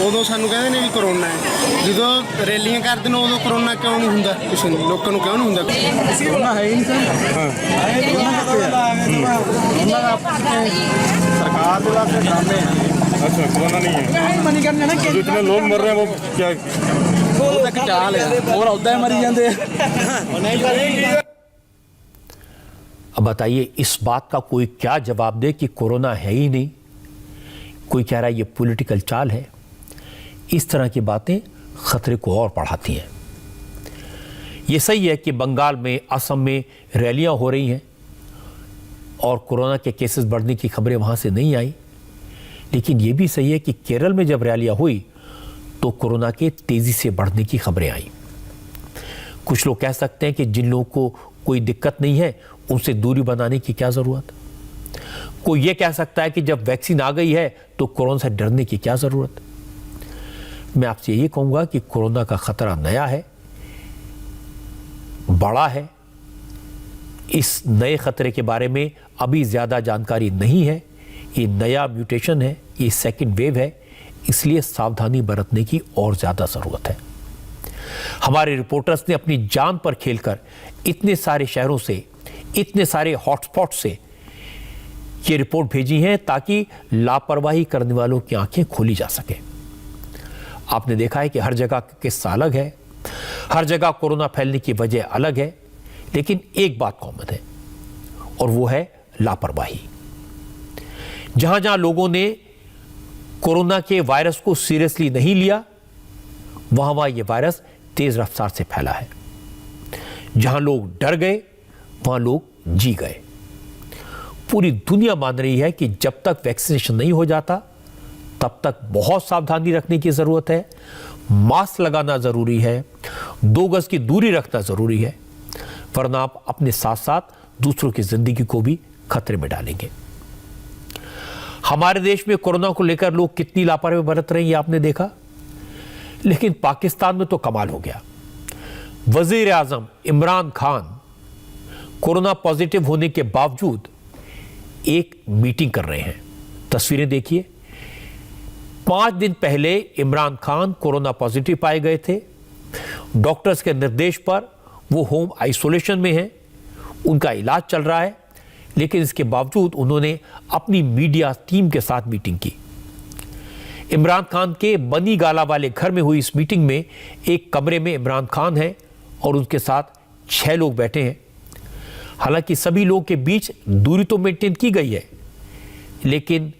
ਉਦੋਂ ਸਾਨੂੰ ਕਹਿੰਦੇ ਨੇ ਵੀ कोरोना ਹੈ। ਜਦੋਂ ਰੈਲੀਆਂ ਕਰਦੇ ਨੇ ਉਦੋਂ कोरोना ਕਿਉਂ ਨਹੀਂ ਹੁੰਦਾ? ਕਿਸੇ ਨੂੰ, ਲੋਕਾਂ ਨੂੰ ਕਿਉਂ ਨਹੀਂ ਹੁੰਦਾ? कोरोना है ही नहीं सर। सरकार के वास्ते ड्रामे हैं। अच्छा, कोरोना नहीं है। जो इतने लोग मर रहे हैं वो क्या चाल है और उदा मरी जाते हैं। अब बताइए, इस बात का कोई क्या जवाब दे कि कोरोना है ही नहीं? कोई कह रहा है ये पॉलिटिकल चाल है। इस तरह की बातें खतरे को और बढ़ाती हैं। ये सही है कि बंगाल में, असम में रैलियां हो रही हैं और कोरोना के केसेस बढ़ने की खबरें वहां से नहीं आई, लेकिन यह भी सही है कि केरल में जब रैलियां हुई तो कोरोना के तेजी से बढ़ने की खबरें आई। कुछ लोग कह सकते हैं कि जिन लोगों को कोई दिक्कत नहीं है उनसे दूरी बनाने की क्या जरूरत। कोई यह कह सकता है कि जब वैक्सीन आ गई है तो कोरोना से डरने की क्या जरूरत। मैं आपसे यही कहूंगा कि कोरोना का खतरा नया है, बड़ा है। इस नए खतरे के बारे में अभी ज्यादा जानकारी नहीं है। ये नया म्यूटेशन है, ये सेकंड वेव है, इसलिए सावधानी बरतने की और ज्यादा जरूरत है। हमारे रिपोर्टर्स ने अपनी जान पर खेलकर इतने सारे शहरों से, इतने सारे हॉटस्पॉट से ये रिपोर्ट भेजी है ताकि लापरवाही करने वालों की आंखें खोली जा सके। आपने देखा है कि हर जगह का किस्सा अलग है, हर जगह कोरोना फैलने की वजह अलग है, लेकिन एक बात कॉमन है और वो है लापरवाही। जहां जहां लोगों ने कोरोना के वायरस को सीरियसली नहीं लिया, वहां वहां यह वायरस तेज रफ्तार से फैला है। जहां लोग डर गए, वहां लोग जी गए। पूरी दुनिया मान रही है कि जब तक वैक्सीनेशन नहीं हो जाता तब तक बहुत सावधानी रखने की जरूरत है। मास्क लगाना जरूरी है, 2 गज की दूरी रखना जरूरी है, वरना आप अपने साथ साथ दूसरों की जिंदगी को भी खतरे में डालेंगे। हमारे देश में कोरोना को लेकर लोग कितनी लापरवाही बरत रहे हैं ये आपने देखा, लेकिन पाकिस्तान में तो कमाल हो गया। वजीर आजम इमरान खान कोरोना पॉजिटिव होने के बावजूद एक मीटिंग कर रहे हैं। तस्वीरें देखिए। 5 दिन पहले इमरान खान कोरोना पॉजिटिव पाए गए थे। डॉक्टर्स के निर्देश पर वो होम आइसोलेशन में हैं, उनका इलाज चल रहा है, लेकिन इसके बावजूद उन्होंने अपनी मीडिया टीम के साथ मीटिंग की। इमरान खान के बनी गाला वाले घर में हुई इस मीटिंग में एक कमरे में इमरान खान है और उनके साथ 6 लोग बैठे हैं। हालांकि सभी लोगों के बीच दूरी तो मेंटेन की गई है, लेकिन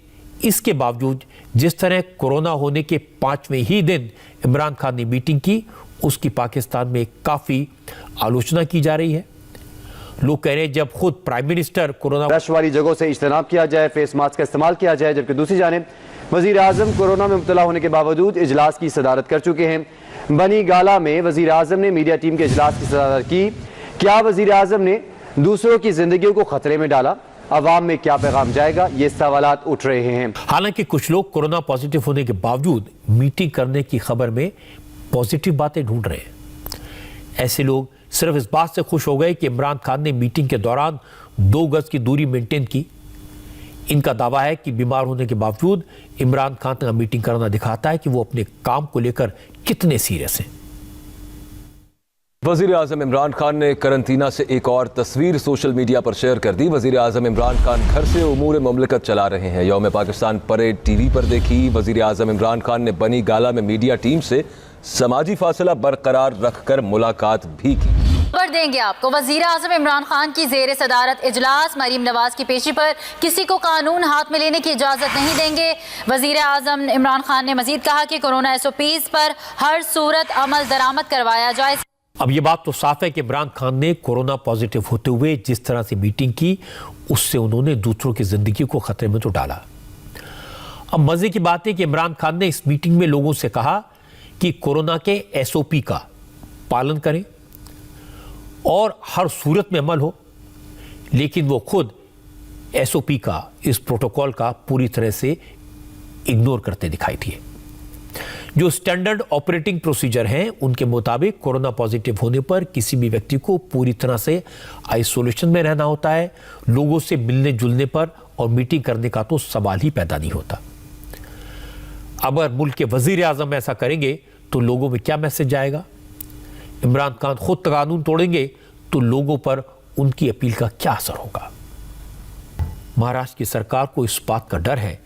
इसके बावजूद जिस तरह कोरोना होने के 5वें ही दिन इमरान खान ने मीटिंग की, उसकी पाकिस्तान में काफी आलोचना की जा रही है। लोग कह रहे हैं जब खुद प्राइम मिनिस्टर कोरोना रश वाली जगहों से इज्तनाब किया जाए, फेस मास्क का इस्तेमाल किया जाए, जबकि दूसरी जानिब वजीर आजम कोरोना में मुब्तला होने के बावजूद इजलास की सदारत कर चुके हैं। बनी गाला में वजीर आजम ने मीडिया टीम के इजलास की सदारत की। क्या वजीर आजम ने दूसरों की जिंदगियों को खतरे में डाला? अवाम में क्या पैगाम जाएगा? ये सवालात उठ रहे हैं। हालांकि कुछ लोग कोरोना पॉजिटिव होने के बावजूद मीटिंग करने की खबर में पॉजिटिव बातें ढूंढ रहे हैं। ऐसे लोग सिर्फ इस बात से खुश हो गए कि इमरान खान ने मीटिंग के दौरान 2 गज की दूरी मेंटेन की। इनका दावा है कि बीमार होने के बावजूद इमरान खान का मीटिंग करना दिखाता है कि वो अपने काम को लेकर कितने सीरियस हैं। वजीर आजम इमरान खान ने करंतना से एक और तस्वीर सोशल मीडिया पर शेयर कर दी। वजीर आजम इमरान खान घर से उमूर मुमलिकत चला रहे हैं। यौम पाकिस्तान परेड टीवी पर देखी। वजीर आजम इमरान खान ने बनी गाला में मीडिया टीम से समाजी फासला बरकरार रखकर मुलाकात भी की। खबर देंगे आपको। वजीर आजम इमरान खान की जेर सदारत इजलास, मरीम नवाज की पेशी पर किसी को कानून हाथ में लेने की इजाजत नहीं देंगे। वजीर आजम इमरान खान ने मजीद कहा कि कोरोना SOPs पर हर सूरत अमल दरामद करवाया जाए। अब ये बात तो साफ है कि इमरान खान ने कोरोना पॉजिटिव होते हुए जिस तरह से मीटिंग की, उससे उन्होंने दूसरों की जिंदगी को खतरे में तो डाला। अब मजे की बात है कि इमरान खान ने इस मीटिंग में लोगों से कहा कि कोरोना के SOP का पालन करें और हर सूरत में अमल हो, लेकिन वो खुद SOP का, इस प्रोटोकॉल का पूरी तरह से इग्नोर करते दिखाई दिए। जो स्टैंडर्ड ऑपरेटिंग प्रोसीजर हैं, उनके मुताबिक कोरोना पॉजिटिव होने पर किसी भी व्यक्ति को पूरी तरह से आइसोलेशन में रहना होता है। लोगों से मिलने जुलने पर और मीटिंग करने का तो सवाल ही पैदा नहीं होता। अगर मुल्क के वजीर आजम ऐसा करेंगे तो लोगों में क्या मैसेज जाएगा? इमरान खान खुद कानून तोड़ेंगे तो लोगों पर उनकी अपील का क्या असर होगा? महाराष्ट्र की सरकार को इस बात का डर है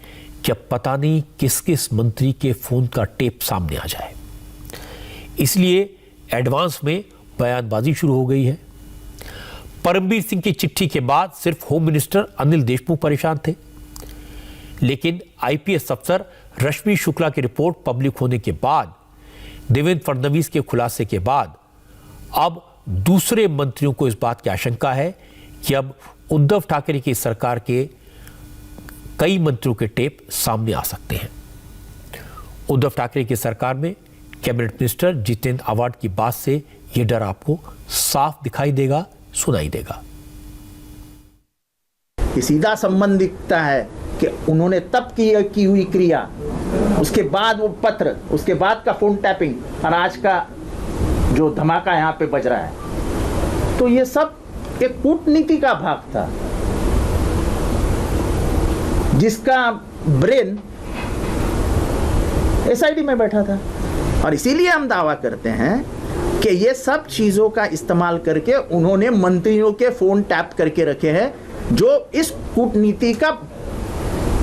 कि अब पता नहीं किस किस मंत्री के फोन का टेप सामने आ जाए, इसलिए एडवांस में बयानबाजी शुरू हो गई है। परमबीर सिंह की चिट्ठी के बाद सिर्फ होम मिनिस्टर अनिल देशमुख परेशान थे, लेकिन IPS अफसर रश्मि शुक्ला की रिपोर्ट पब्लिक होने के बाद, देवेंद्र फडणवीस के खुलासे के बाद अब दूसरे मंत्रियों को इस बात की आशंका है कि अब उद्धव ठाकरे की सरकार के कई मंत्रियों के टेप सामने आ सकते हैं। उद्धव ठाकरे की सरकार में कैबिनेट मिनिस्टर जितेंद्र आव्हाड की बात से यह डर आपको साफ दिखाई देगा, सुनाई देगा। सीधा संबंध दिखता है कि उन्होंने तब की हुई क्रिया, उसके बाद वो पत्र, उसके बाद का फोन टैपिंग और आज का जो धमाका यहाँ पे बज रहा है, तो ये सब एक कूटनीति का भाग था जिसका ब्रेन SID में बैठा था। और इसीलिए हम दावा करते हैं कि ये सब चीजों का इस्तेमाल करके उन्होंने मंत्रियों के फोन टैप करके रखे हैं, जो इस कूटनीति का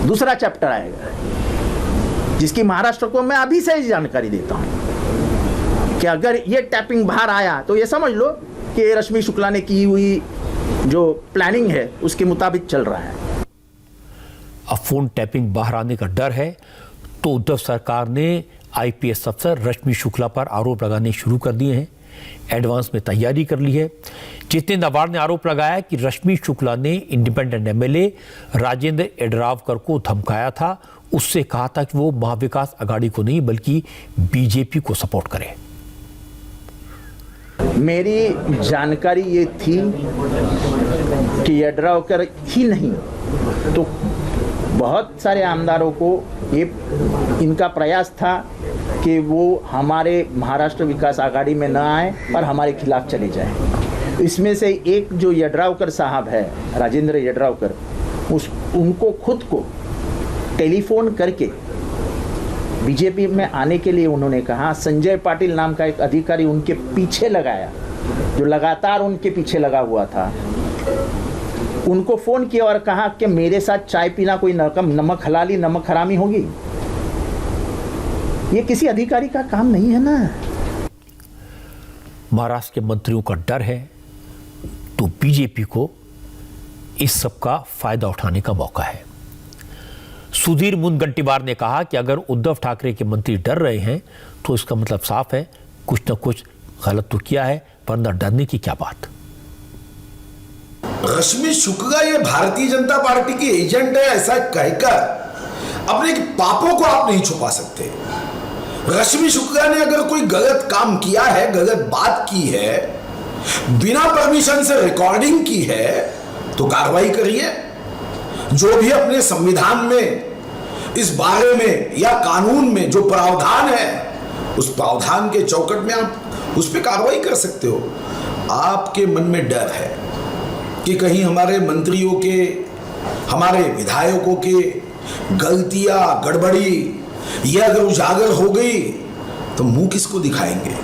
दूसरा चैप्टर आएगा, जिसकी महाराष्ट्र को मैं अभी से ही जानकारी देता हूं कि अगर ये टैपिंग बाहर आया तो ये समझ लो कि रश्मि शुक्ला ने की हुई जो प्लानिंग है उसके मुताबिक चल रहा है। अब फोन टैपिंग बाहर आने का डर है तो उद्धव सरकार ने IPS अफसर रश्मि शुक्ला पर आरोप लगाने शुरू कर दिए हैं, एडवांस में तैयारी कर ली है। जितेंद्र आव्हाड ने आरोप लगाया कि रश्मि शुक्ला ने इंडिपेंडेंट MLA राजेंद्र येड्रावकर को धमकाया था, उससे कहा था कि वो महाविकास आघाड़ी को नहीं बल्कि BJP को सपोर्ट करे। मेरी जानकारी ये थी कि येड्रावकर ही नहीं तो बहुत सारे आमदारों को ये इनका प्रयास था कि वो हमारे महाराष्ट्र विकास आघाड़ी में न आए और हमारे खिलाफ चले जाए। इसमें से एक जो येड्रावकर साहब है, राजेंद्र येड्रावकर, उनको खुद को टेलीफोन करके BJP में आने के लिए उन्होंने कहा। संजय पाटिल नाम का एक अधिकारी उनके पीछे लगाया, जो लगातार उनके पीछे लगा हुआ था, उनको फोन किया और कहा कि मेरे साथ चाय पीना कोई नमक हलाली नमक हरामी होगी। ये किसी अधिकारी का काम नहीं है ना। महाराष्ट्र के मंत्रियों का डर है तो BJP को इस सब का फायदा उठाने का मौका है। सुधीर मुनगंटीवार ने कहा कि अगर उद्धव ठाकरे के मंत्री डर रहे हैं तो इसका मतलब साफ है कुछ न कुछ गलत तो किया है, वरना डरने की क्या बात। रश्मि शुक्ला ये भारतीय जनता पार्टी की एजेंट है ऐसा कहकर अपने पापों को आप नहीं छुपा सकते। रश्मि शुक्ला ने अगर कोई गलत काम किया है, गलत बात की है, बिना परमिशन से रिकॉर्डिंग की है, तो कार्रवाई करिए। जो भी अपने संविधान में इस बारे में या कानून में जो प्रावधान है, उस प्रावधान के चौकट में आप उस पर कार्रवाई कर सकते हो। आपके मन में डर है कि कहीं हमारे मंत्रियों के, हमारे विधायकों के गलतियां, गड़बड़ी ये अगर उजागर हो गई तो मुंह किसको दिखाएंगे।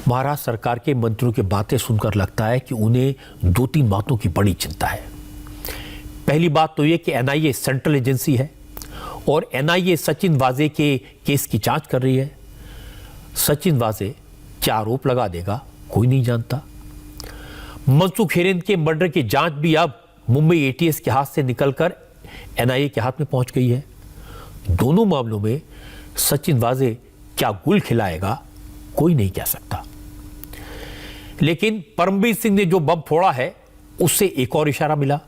महाराष्ट्र सरकार के मंत्रियों की बातें सुनकर लगता है कि उन्हें 2-3 बातों की बड़ी चिंता है। पहली बात तो यह कि NIA सेंट्रल एजेंसी है और NIA सचिन वाजे के केस की जांच कर रही है। सचिन वाजे क्या आरोप लगा देगा कोई नहीं जानता। मनसुख हिरेन के मर्डर की जांच भी अब मुंबई एटीएस के हाथ से निकलकर एनआईए के हाथ में पहुंच गई है। दोनों मामलों में सचिन वाजे क्या गुल खिलाएगा कोई नहीं कह सकता। लेकिन परमबीर सिंह ने जो बम फोड़ा है उससे एक और इशारा मिला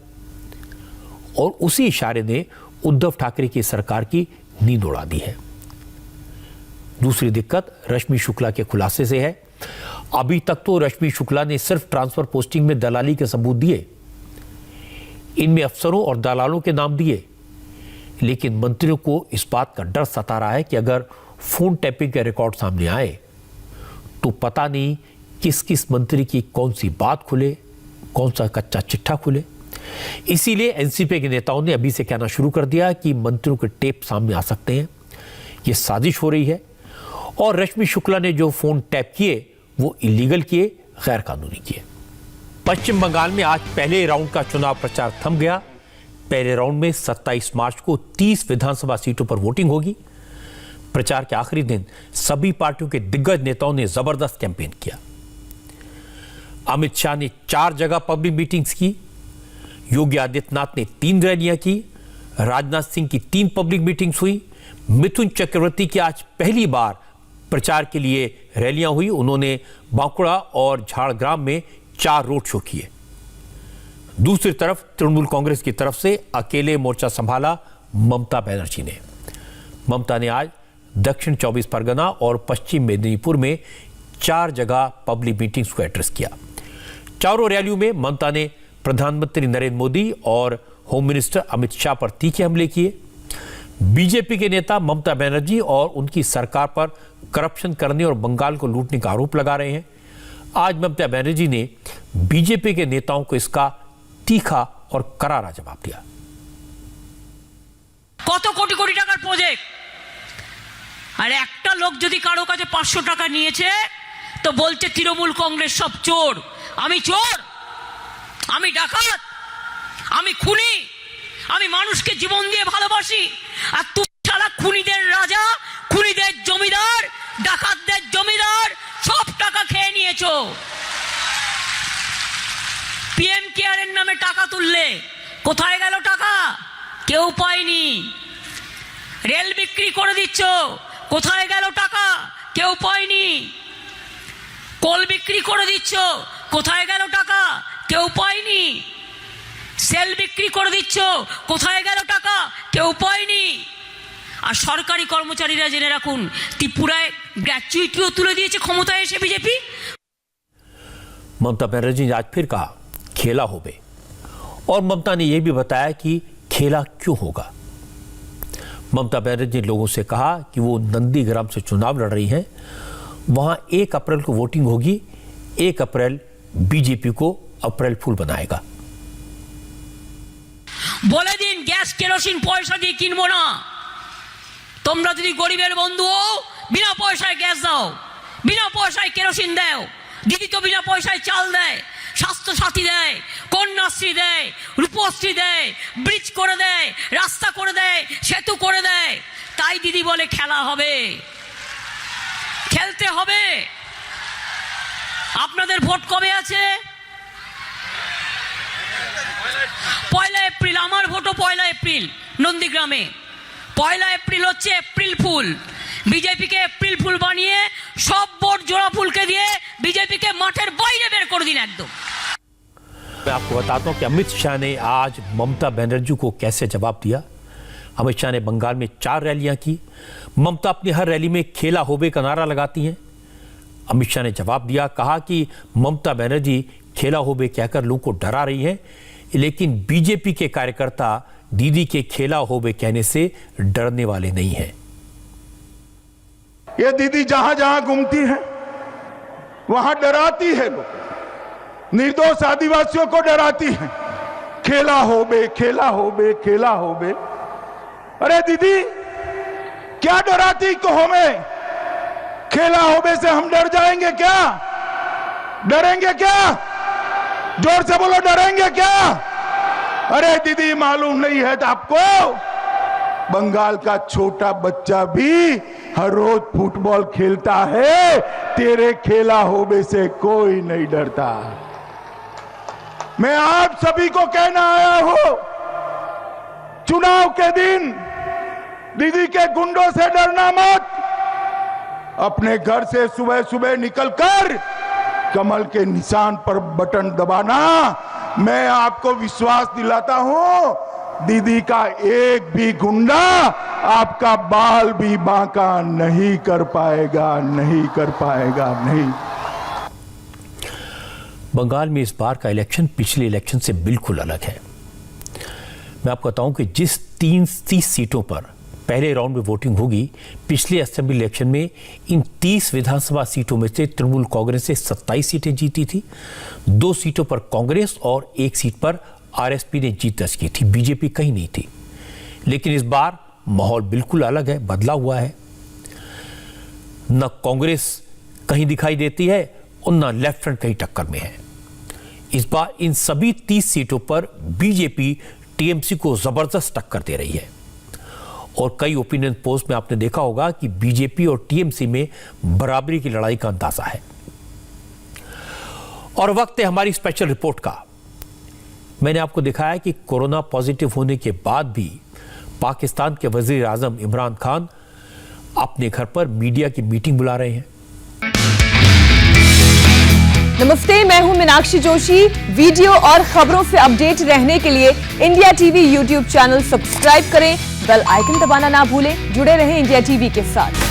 और उसी इशारे ने उद्धव ठाकरे की सरकार की नींद उड़ा दी है। दूसरी दिक्कत रश्मि शुक्ला के खुलासे से है। अभी तक तो रश्मि शुक्ला ने सिर्फ ट्रांसफर पोस्टिंग में दलाली के सबूत दिए, इनमें अफसरों और दलालों के नाम दिए, लेकिन मंत्रियों को इस बात का डर सता रहा है कि अगर फोन टैपिंग के रिकॉर्ड सामने आए तो पता नहीं किस किस मंत्री की कौन सी बात खुले, कौन सा कच्चा चिट्ठा खुले। इसीलिए एनसीपी के नेताओं ने अभी से कहना शुरू कर दिया कि मंत्रियों के टेप सामने आ सकते हैं, ये साजिश हो रही है। और रश्मि शुक्ला ने जो फोन टैप किए वो इलीगल किए, गैर कानूनी किए। पश्चिम बंगाल में आज पहले राउंड का चुनाव प्रचार थम गया। पहले राउंड में 27 मार्च को 30 विधानसभा सीटों पर वोटिंग होगी। प्रचार के आखिरी दिन सभी पार्टियों के दिग्गज नेताओं ने जबरदस्त कैंपेन किया। अमित शाह ने 4 जगह पब्लिक मीटिंग्स की, योगी आदित्यनाथ ने 3 रैलियां की, राजनाथ सिंह की 3 पब्लिक मीटिंग्स हुई, मिथुन चक्रवर्ती की आज पहली बार प्रचार के लिए रैलियां हुई। उन्होंने बांकुड़ा और झाड़ग्राम में 4 रोड शो किए। दूसरी तरफ तृणमूल कांग्रेस की तरफ से अकेले मोर्चा संभाला ममता बनर्जी ने। ममता ने आज दक्षिण 24 परगना और पश्चिम मेदिनीपुर में 4 जगह पब्लिक मीटिंग्स को एड्रेस किया। चारों रैलियों में ममता ने प्रधानमंत्री नरेंद्र मोदी और होम मिनिस्टर अमित शाह पर तीखे हमले किए। बीजेपी के नेता ममता बनर्जी और उनकी सरकार पर करप्शन करने और बंगाल को लूटने का आरोप लगा रहे हैं। आज ममता बनर्जी ने बीजेपी के नेताओं को इसका तीखा और करारा जवाब दिया। কত কোটি কোটি টাকার প্রজেক্ট, আর একটা লোক যদি কারো কাছে 500 টাকা নিয়েছে তো বলছে তৃণমূল কংগ্রেস সব চোর, আমি চোর, আমি ডাকাত, আমি খুনি, আমি মানুষকে জীবন দিয়ে ভালোবাসি। আর তুমি শালা খুনিদের রাজা, খুনিদের জমিদার, ডাকাতদের জমিদার, সব টাকা খেয়ে নিয়েছো। পিএম কেয়ারের নামে টাকা তুললে, কোথায় গেল টাকা? কেউ পায়নি। রেল বিক্রি করে দিচ্ছ, কোথায় গেল টাকা? কেউ পায়নি। কোল বিক্রি করে দিচ্ছ, কোথায় গেল টাকা? কেউ পায়নি। সেল বিক্রি করে দিচ্ছ, কোথায় গেল টাকা? কেউ পায়নি। আর সরকারি কর্মচারীরা জেনে রাখুন, ত্রিপুরায় গ্র্যাচুইটিও তুলে দিয়েছে ক্ষমতায় এসে বিজেপি। ममता बनर्जी ने आज फिर कहा खेला होबे, और ममता ने यह भी बताया कि खेला क्यों होगा। ममता बनर्जी ने लोगों से कहा कि वो नंदीग्राम से चुनाव लड़ रही हैं, वहां 1 अप्रैल को वोटिंग होगी। 1 अप्रैल बीजेपी को अप्रैल फूल बनाएगा। বলে দিন গ্যাস কেরোসিন পয়সা দিয়ে কিনবো না। তোমরা যদি গরিবের বন্ধু বিনা পয়সায় গ্যাস দাও, বিনা পয়সায় কেরোসিন দাও, দিদি তো বিনা পয়সায় চাল দেয়, স্বাস্থ্য সাথী দেয়, কন্যাশ্রী দেয়, রূপশ্রী দেয়, ব্রিজ করে দেয়, রাস্তা করে দেয়, সেতু করে দেয়। তাই দিদি বলে খেলা হবে, খেলতে হবে। আপনাদের ভোট কবে আছে? 1 এপ্রিল। আমার ভোটও 1 এপ্রিল নন্দীগ্রামে। 1 এপ্রিল হচ্ছে এপ্রিল ফুল। বিজেপিকে এপ্রিল ফুল বানিয়ে সব ভোট জোড়া ফুলকে দিয়ে বিজেপিকে মাঠের বাইরে বের করে দিন একদম। मैं आपको बताता हूं कि अमित शाह ने आज ममता बनर्जी को कैसे जवाब दिया। अमित शाह ने बंगाल में 4 रैलियां की। ममता अपनी हर रैली में खेला होबे का नारा लगाती हैं। अमित शाह ने जवाब दिया, कहा कि ममता बनर्जी खेला होबे कहकर लोगों को डरा रही हैं, लेकिन बीजेपी के कार्यकर्ता दीदी के खेला होबे कहने से डरने वाले नहीं हैं। ये दीदी जहां जहां घूमती है वहां डराती है लोग, निर्दोष आदिवासियों को डराती है। खेला होबे, खेला होबे, खेला होबे। अरे दीदी क्या डराती को हमें? खेला होबे से हम डर जाएंगे क्या? डरेंगे क्या? जोर से बोलो, डरेंगे क्या? अरे दीदी मालूम नहीं है तो आपको बंगाल का छोटा बच्चा भी हर रोज फुटबॉल खेलता है, तेरे खेला होबे से कोई नहीं डरता। मैं आप सभी को कहना आया हूं, चुनाव के दिन दीदी के गुंडों से डरना मत। अपने घर से सुबह सुबह निकलकर कमल के निशान पर बटन दबाना। मैं आपको विश्वास दिलाता हूं, दीदी का एक भी गुंडा आपका बाल भी बांका नहीं कर पाएगा, नहीं कर पाएगा, नहीं। बंगाल में इस बार का इलेक्शन पिछले इलेक्शन से बिल्कुल अलग है। मैं आपको बताऊं कि जिस 30 सीटों पर पहले राउंड में वोटिंग होगी, पिछले असेंबली इलेक्शन में इन 30 विधानसभा सीटों में से तृणमूल कांग्रेस ने 27 सीटें जीती थी। 2 सीटों पर कांग्रेस और 1 सीट पर आरएसपी ने जीत दर्ज की थी। बीजेपी कहीं नहीं थी। लेकिन इस बार माहौल बिल्कुल अलग है, बदला हुआ है। न कांग्रेस कहीं दिखाई देती है और न लेफ्ट फ्रंट कहीं टक्कर में है। इस बार इन सभी 30 सीटों पर बीजेपी टीएमसी को जबरदस्त टक्कर दे रही है। और कई ओपिनियन पोल्स में आपने देखा होगा कि बीजेपी और टीएमसी में बराबरी की लड़ाई का अंदाजा है। और वक्त है हमारी स्पेशल रिपोर्ट का। मैंने आपको दिखाया कि कोरोना पॉजिटिव होने के बाद भी पाकिस्तान के वजीर आजम इमरान खान अपने घर पर मीडिया की मीटिंग बुला रहे हैं। नमस्ते, मैं हूं मीनाक्षी जोशी। वीडियो और खबरों से अपडेट रहने के लिए India TV YouTube channel subscribe करें, बेल आइकन दबाना ना भूलें। जुड़े रहें इंडिया टीवी के साथ।